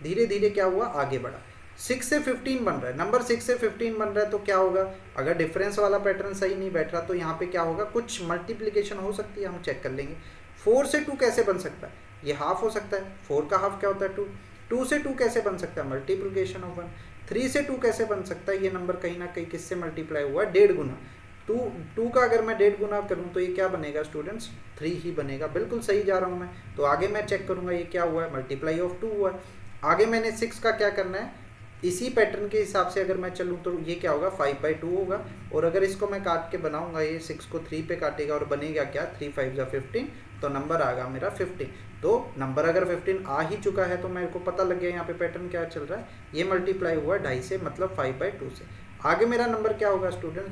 धीरे धीरे क्या हुआ आगे बढ़ा। 6 से 15 बन रहा है, नंबर 6 से 15 बन रहा है, तो क्या होगा अगर डिफरेंस वाला पैटर्न सही नहीं बैठ रहा, तो यहाँ पे क्या होगा कुछ मल्टीप्लिकेशन हो सकती है, हम चेक कर लेंगे। 4 से 2 कैसे बन सकता है, ये हाफ हो सकता है, 4 का हाफ क्या होता है 2। 2 से 2 कैसे बन सकता है मल्टीप्लिकेशन ऑफ 1। 3 से 2 कैसे बन सकता है, ये नंबर कहीं ना कहीं किससे मल्टीप्लाई हुआ है 1.5 गुना। 2 का अगर मैं 1.5 गुना करूँ तो ये क्या बनेगा स्टूडेंट्स 3 ही बनेगा, बिल्कुल सही जा रहा हूँ मैं। तो आगे मैं चेक करूँगा ये क्या हुआ है मल्टीप्लाई ऑफ 2 हुआ है। आगे मैंने 6 का क्या करना है, इसी पैटर्न के हिसाब से अगर मैं चलूँ तो ये क्या होगा 5/2 होगा, और अगर इसको मैं काट के बनाऊंगा ये 6 को 3 पे काटेगा और बनेगा क्या 3 5 ज़ा 15, तो नंबर आएगा मेरा 15। तो नंबर अगर 15 आ ही चुका है तो मेरे को पता लग गया यहाँ पे पैटर्न क्या चल रहा है, ये मल्टीप्लाई हुआ 2.5 से, मतलब 5/2 से। आगे मेरा नंबर क्या होगा स्टूडेंट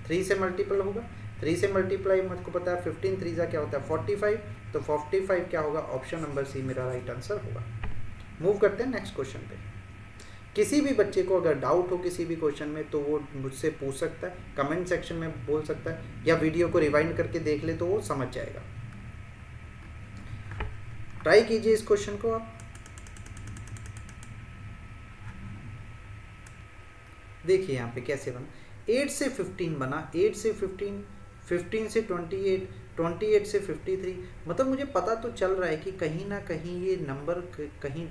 3 से मल्टीपल होगा, 3 से मल्टीप्लाई मुझको पता है 15 3 ज़ा क्या होता है 45, तो 45 क्या होगा ऑप्शन नंबर सी मेरा राइट आंसर होगा। मूव करते हैं नेक्स्ट क्वेश्चन पे। किसी भी बच्चे को अगर डाउट हो किसी भी क्वेश्चन में तो वो मुझसे पूछ सकता है, कमेंट सेक्शन में बोल सकता है, या वीडियो को रिवाइंड करके देख ले तो वो समझ जाएगा। ट्राई कीजिए इस क्वेश्चन को आप। देखिए यहाँ पे कैसे बना, 8 से 15 बना, 8 से 15, 15 से 28, 28 से 53। मतलब मुझे पता तो चल रहा है कि कहीं ना कहीं ये नंबर कहीं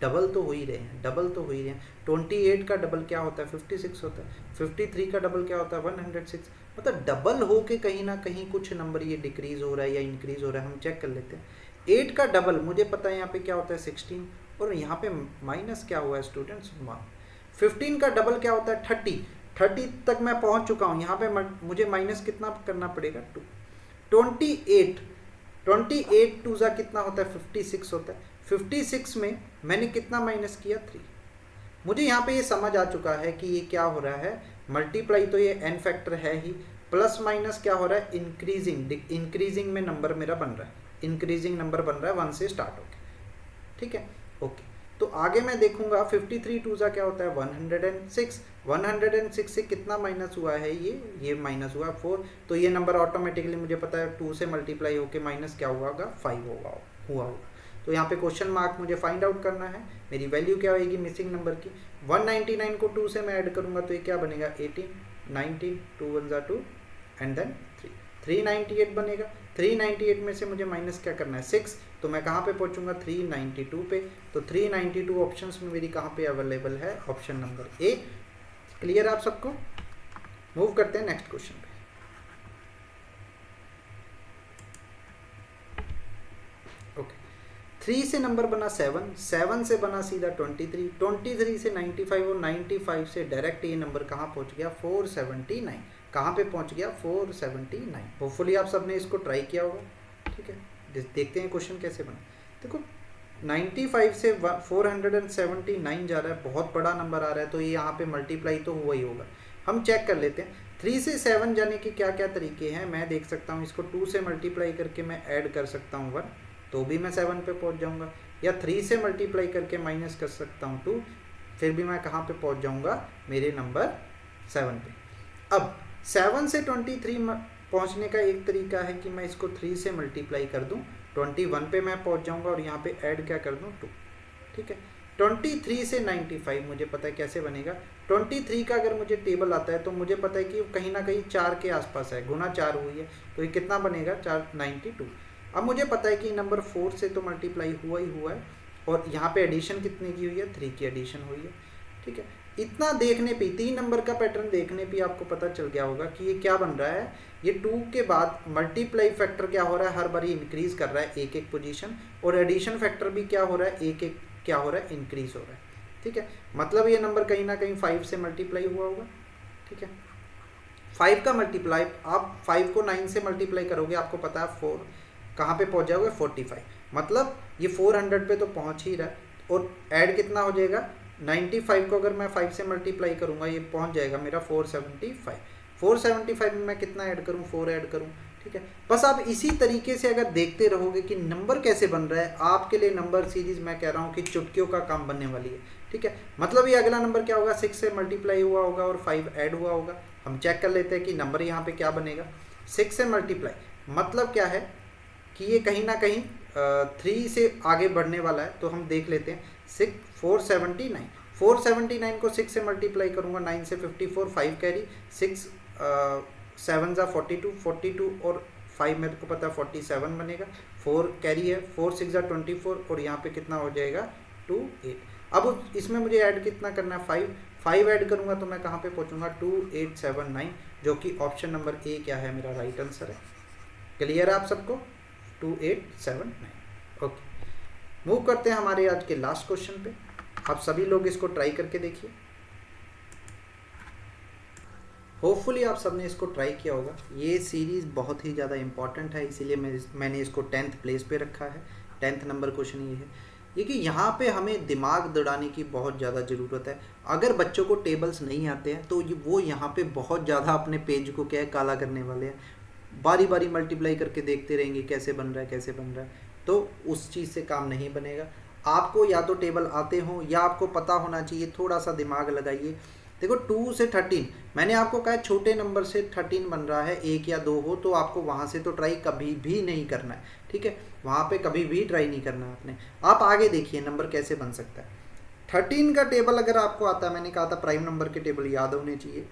डबल तो हो ही रहे हैं, डबल तो हो ही रहे हैं। 28 का डबल क्या होता है 56 होता है, 53 का डबल क्या होता है 106। मतलब डबल हो के कहीं ना कहीं कुछ नंबर ये डिक्रीज हो रहा है या इंक्रीज हो रहा है, हम चेक कर लेते हैं। 8 का डबल मुझे पता है यहाँ पे क्या होता है 16, और यहाँ पे माइनस क्या हुआ है स्टूडेंट्स 1। 15 का डबल क्या होता है 30 तक मैं पहुँच चुका हूँ, यहाँ पे मुझे माइनस कितना करना पड़ेगा 2। 28 2 ज़ा कितना होता है 56 होता है, 56 में मैंने कितना माइनस किया 3। मुझे यहाँ पे ये समझ आ चुका है कि ये क्या हो रहा है, मल्टीप्लाई तो ये n फैक्टर है ही, प्लस माइनस क्या हो रहा है, इंक्रीजिंग में नंबर मेरा बन रहा है, इंक्रीजिंग नंबर बन रहा है 1 से स्टार्ट होके, ठीक है। ओके, तो आगे मैं देखूंगा 53 टू सा क्या होता है 106, 106 से कितना माइनस हुआ है, ये माइनस हुआ 4, तो ये नंबर ऑटोमेटिकली मुझे पता है 2 से मल्टीप्लाई होके माइनस क्या हुआ होगा 5 हुआ होगा। तो यहाँ पे क्वेश्चन मार्क मुझे फाइंड आउट करना है, मेरी वैल्यू क्या होगी मिसिंग नंबर की, 199 को 2 से मैं ऐड करूँगा तो ये क्या बनेगा 18, 19, 2 1 जा 2 एंड देन 398 बनेगा। 398 में से मुझे माइनस क्या करना है 6, तो मैं कहाँ पे पहुँचूंगा 392 पे, तो 392 ऑप्शंस में मेरी कहाँ पे अवेलेबल है, ऑप्शन नंबर ए। क्लियर आप सबको? मूव करते हैं नेक्स्ट क्वेश्चन पे। ओके, 3 से नंबर बना 7, 7 से बना सीधा 23, 23 से 95 और 95 से डायरेक्ट ये नंबर कहाँ पहुँच गया 479, कहाँ पे पहुँच गया 479। होपफुली आप सबने इसको ट्राई किया होगा, ठीक है। देखते हैं क्वेश्चन कैसे बना। देखो 95 से 479 जा रहा है, बहुत बड़ा नंबर आ रहा है, तो ये यहाँ पे मल्टीप्लाई तो हुआ ही होगा। हम चेक कर लेते हैं 3 से 7 जाने के क्या क्या तरीके हैं। मैं देख सकता हूँ इसको 2 से मल्टीप्लाई करके मैं ऐड कर सकता हूँ 1, तो भी मैं 7 पे पहुँच जाऊँगा, या 3 से मल्टीप्लाई करके माइनस कर सकता हूँ 2, फिर भी मैं कहाँ पे पहुँच जाऊँगा मेरे नंबर 7 पे। अब 7 से 23 पहुँचने का एक तरीका है कि मैं इसको 3 से मल्टीप्लाई कर दूँ, 21 पे मैं पहुँच जाऊँगा और यहाँ पे ऐड क्या कर दूँ 2, ठीक है। 23 से 95 मुझे पता है कैसे बनेगा। 23 का अगर मुझे टेबल आता है तो मुझे पता है कि कहीं ना कहीं 4 के आसपास है, गुना 4 हुई है, तो ये कितना बनेगा 492। अब मुझे पता है कि नंबर 4 से तो मल्टीप्लाई हुआ ही हुआ है, और यहाँ पे एडिशन कितने की हुई है 3 की एडिशन हुई है, ठीक है। इतना देखने पे 3 नंबर का पैटर्न देखने पे आपको पता चल गया होगा कि ये क्या बन रहा है, ये 2 के बाद मल्टीप्लाई फैक्टर क्या हो रहा है हर बारी इंक्रीज कर रहा है एक एक पोजीशन, और एडिशन फैक्टर भी क्या हो रहा है एक एक क्या हो रहा है इंक्रीज हो रहा है, ठीक है। मतलब ये नंबर कहीं ना कहीं 5 से मल्टीप्लाई हुआ होगा, ठीक है। 5 का मल्टीप्लाई, आप 5 को 9 से मल्टीप्लाई करोगे, आपको पता है 4 कहाँ पे पहुँच जाओगे 45, मतलब ये 400 पे तो पहुँच ही रहा है, और ऐड कितना हो जाएगा 95 को अगर मैं 5 से मल्टीप्लाई करूँगा ये पहुँच जाएगा मेरा 475। 475 में मैं कितना ऐड करूँ 4 ऐड करूँ, ठीक है। बस आप इसी तरीके से अगर देखते रहोगे कि नंबर कैसे बन रहा है, आपके लिए नंबर सीरीज मैं कह रहा हूँ कि चुटकियों का काम बनने वाली है, ठीक है। मतलब ये अगला नंबर क्या होगा 6 से मल्टीप्लाई हुआ होगा और 5 ऐड हुआ होगा। हम चेक कर लेते हैं कि नंबर यहाँ पे क्या बनेगा 6 से मल्टीप्लाई, मतलब क्या है कि ये कहीं ना कहीं 3 से आगे बढ़ने वाला है, तो हम देख लेते हैं 479 को 6 से मल्टीप्लाई करूँगा, 9 से 54, 5 कैरी, 6 7 जा 42 और 5 मेरे को पता है 47 बनेगा, 4 कैरी है, 4 6 जा 24 और यहाँ पे कितना हो जाएगा 28। अब इसमें मुझे ऐड कितना करना है 5 ऐड करूँगा तो मैं कहाँ पे पहुँचूँगा 2879, जो कि ऑप्शन नंबर ए क्या है मेरा राइट आंसर है। क्लियर है आप सबको 2879। ओके, मूव करते हैं हमारे आज के लास्ट क्वेश्चन पे। आप सभी लोग इसको ट्राई करके देखिए, होपफुली आप सबने इसको ट्राई किया होगा। ये सीरीज़ बहुत ही ज़्यादा इंपॉर्टेंट है, इसीलिए मैंने इसको 10th प्लेस पे रखा है। 10th नंबर क्वेश्चन ये है, ये कि यहाँ पे हमें दिमाग दौड़ाने की बहुत ज़्यादा ज़रूरत है। अगर बच्चों को टेबल्स नहीं आते हैं तो वो यहाँ पे बहुत ज़्यादा अपने पेज को क्या है काला करने वाले हैं, बारी बारी मल्टीप्लाई करके देखते रहेंगे कैसे बन रहा है कैसे बन रहा है, तो उस चीज़ से काम नहीं बनेगा। आपको या तो टेबल आते हों या आपको पता होना चाहिए, थोड़ा सा दिमाग लगाइए। देखो 2 से 13 मैंने आपको कहा छोटे नंबर से 13 बन रहा है, 1 या 2 हो तो आपको वहाँ से तो ट्राई कभी भी नहीं करना है, ठीक है। वहाँ पे कभी भी ट्राई नहीं करना है आपने। आप आगे देखिए नंबर कैसे बन सकता है। 13 का टेबल अगर आपको आता है, मैंने कहा था प्राइम नंबर के टेबल याद होने चाहिए,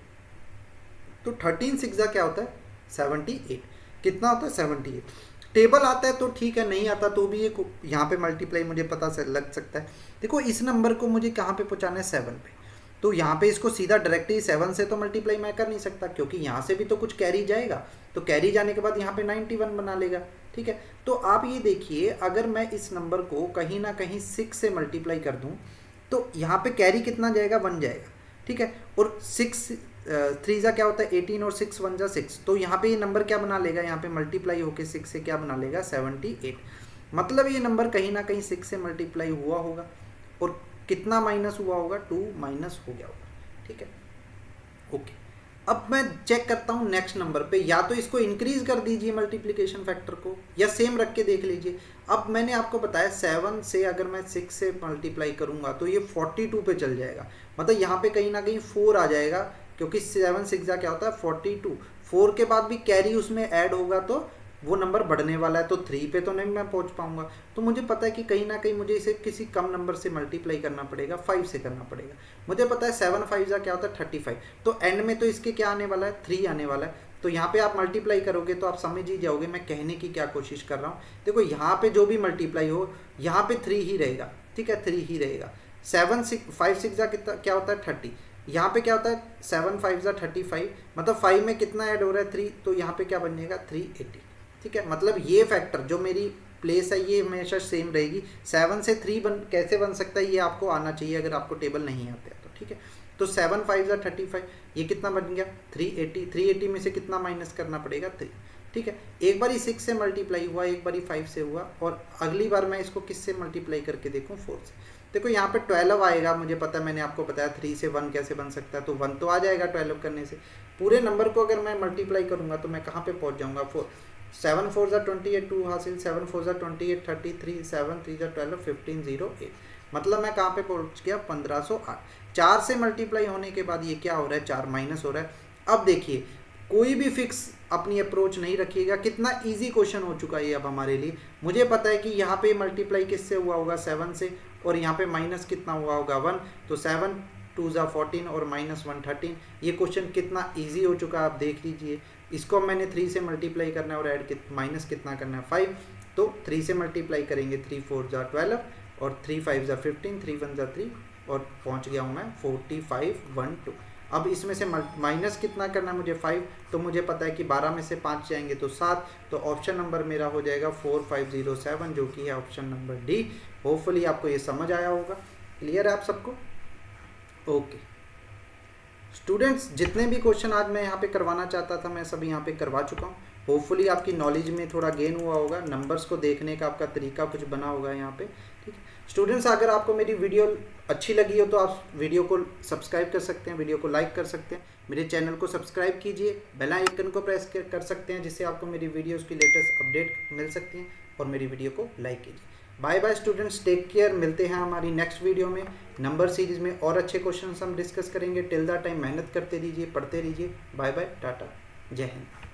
तो 13 6 क्या होता है 78, कितना होता है 78। टेबल आता है तो ठीक है, नहीं आता तो भी ये यहाँ पे मल्टीप्लाई मुझे पता से लग सकता है। देखो इस नंबर को मुझे कहाँ पे पहुँचाना है 7 पे, तो यहाँ पे इसको सीधा डायरेक्टली 7 से तो मल्टीप्लाई मैं कर नहीं सकता, क्योंकि यहाँ से भी तो कुछ कैरी जाएगा, तो कैरी जाने के बाद यहाँ पे 91 बना लेगा, ठीक है। तो आप ये देखिए अगर मैं इस नंबर को कहीं ना कहीं 6 से मल्टीप्लाई कर दूँ तो यहाँ पे कैरी कितना जाएगा 1 जाएगा, ठीक है। और 6 3 जा क्या होता है 18 और 6 1 जा 6, तो यहाँ पे ये नंबर क्या बना लेगा, यहाँ पे मल्टीप्लाई होके 6 से क्या बना लेगा 78। मतलब ये नंबर कहीं ना कहीं 6 से मल्टीप्लाई हुआ होगा, और कितना माइनस हुआ होगा, 2 माइनस हो गया होगा, ठीक है। ओके, अब मैं चेक करता हूँ नेक्स्ट नंबर पे, या तो इसको इंक्रीज कर दीजिए मल्टीप्लिकेशन फैक्टर को, या सेम रख के देख लीजिए। अब मैंने आपको बताया 7 से अगर मैं 6 से मल्टीप्लाई करूँगा तो ये 42 पे चल जाएगा, मतलब यहाँ पे कहीं ना कहीं 4 आ जाएगा, क्योंकि 7 6 क्या होता है 42, 4 के बाद भी कैरी उसमें ऐड होगा तो वो नंबर बढ़ने वाला है, तो 3 पे तो नहीं मैं पहुंच पाऊंगा। तो मुझे पता है कि कहीं ना कहीं मुझे इसे किसी कम नंबर से मल्टीप्लाई करना पड़ेगा, 5 से करना पड़ेगा। मुझे पता है 7 5 क्या होता है 35, तो एंड में तो इसके क्या आने वाला है 3 आने वाला है। तो यहाँ पे आप मल्टीप्लाई करोगे तो आप समझ ही जाओगे मैं कहने की क्या कोशिश कर रहा हूँ। देखो यहाँ पे जो भी मल्टीप्लाई हो यहाँ पे 3 ही रहेगा, ठीक है, 3 ही रहेगा। 7 6 5 6 कितना क्या होता है 30, यहाँ पे क्या होता है 7 5 35, मतलब 5 में कितना ऐड हो रहा है 3, तो यहाँ पे क्या बन जाएगा 380, ठीक है। मतलब ये फैक्टर जो मेरी प्लेस है ये हमेशा सेम रहेगी। 7 से 3 कैसे बन सकता है ये आपको आना चाहिए अगर आपको टेबल नहीं आते हैं तो, ठीक है। तो 7 5 35, ये कितना बन गया 380, 380 में से कितना माइनस करना पड़ेगा 3, ठीक है। एक बारी 6 से मल्टीप्लाई हुआ, एक बारी 5 से हुआ, और अगली बार मैं इसको किससे मल्टीप्लाई करके देखूँ 4 से। देखो यहाँ पे 12 आएगा, मुझे पता है, मैंने आपको बताया 3 से 1 कैसे बन सकता है, तो 1 तो आ जाएगा 12 करने से। पूरे नंबर को अगर मैं मल्टीप्लाई करूँगा तो मैं कहाँ पे पहुँच जाऊँगा 4, 7 4 28 2 हासिल, 7 4 28 33, 7 3 12 15 0 8, मतलब मैं कहाँ पे पहुँच गया 1508। 4 से मल्टीप्लाई होने के बाद ये क्या हो रहा है 4 माइनस हो रहा है। अब देखिए कोई भी फिक्स अपनी अप्रोच नहीं रखिएगा, कितना इजी क्वेश्चन हो चुका है ये अब हमारे लिए। मुझे पता है कि यहाँ पे मल्टीप्लाई किससे हुआ होगा 7 से, और यहाँ पे माइनस कितना हुआ होगा 1, तो 7 2 14 और माइनस 1 13। ये क्वेश्चन कितना इजी हो चुका है आप देख लीजिए। इसको मैंने 3 से मल्टीप्लाई करना है और ऐड माइनस कितना करना है 5, तो 3 से मल्टीप्लाई करेंगे 3 4 12 और 3 5 15, 3 1 3, और पहुँच गया हूँ मैं 45 1 2। अब इसमें से माइनस कितना करना है मुझे 5, तो मुझे पता है कि 12 में से 5 जाएंगे तो 7, तो ऑप्शन नंबर मेरा हो जाएगा 4507, जो कि है ऑप्शन नंबर डी। होपफुली आपको ये समझ आया होगा। क्लियर है आप सबको? ओके स्टूडेंट्स, जितने भी क्वेश्चन आज मैं यहाँ पे करवाना चाहता था मैं सभी यहाँ पे करवा चुका हूँ। होपफुली आपकी नॉलेज में थोड़ा गेन हुआ होगा, नंबर्स को देखने का आपका तरीका कुछ बना होगा यहाँ पे, ठीक है। स्टूडेंट्स, अगर आपको मेरी वीडियो अच्छी लगी हो तो आप वीडियो को सब्सक्राइब कर सकते हैं, वीडियो को लाइक कर सकते हैं, मेरे चैनल को सब्सक्राइब कीजिए, बेल आइकन को प्रेस कर सकते हैं, जिससे आपको मेरी वीडियोज़ की लेटेस्ट अपडेट मिल सकती हैं, और मेरी वीडियो को लाइक कीजिए। Bye bye students, take care. मिलते हैं हमारी नेक्स्ट वीडियो में। नंबर सीरीज में और अच्छे क्वेश्चन हम डिस्कस करेंगे। टिल द टाइम मेहनत करते रहिए, पढ़ते रहिए। बाय बाय, टाटा, जय हिंद।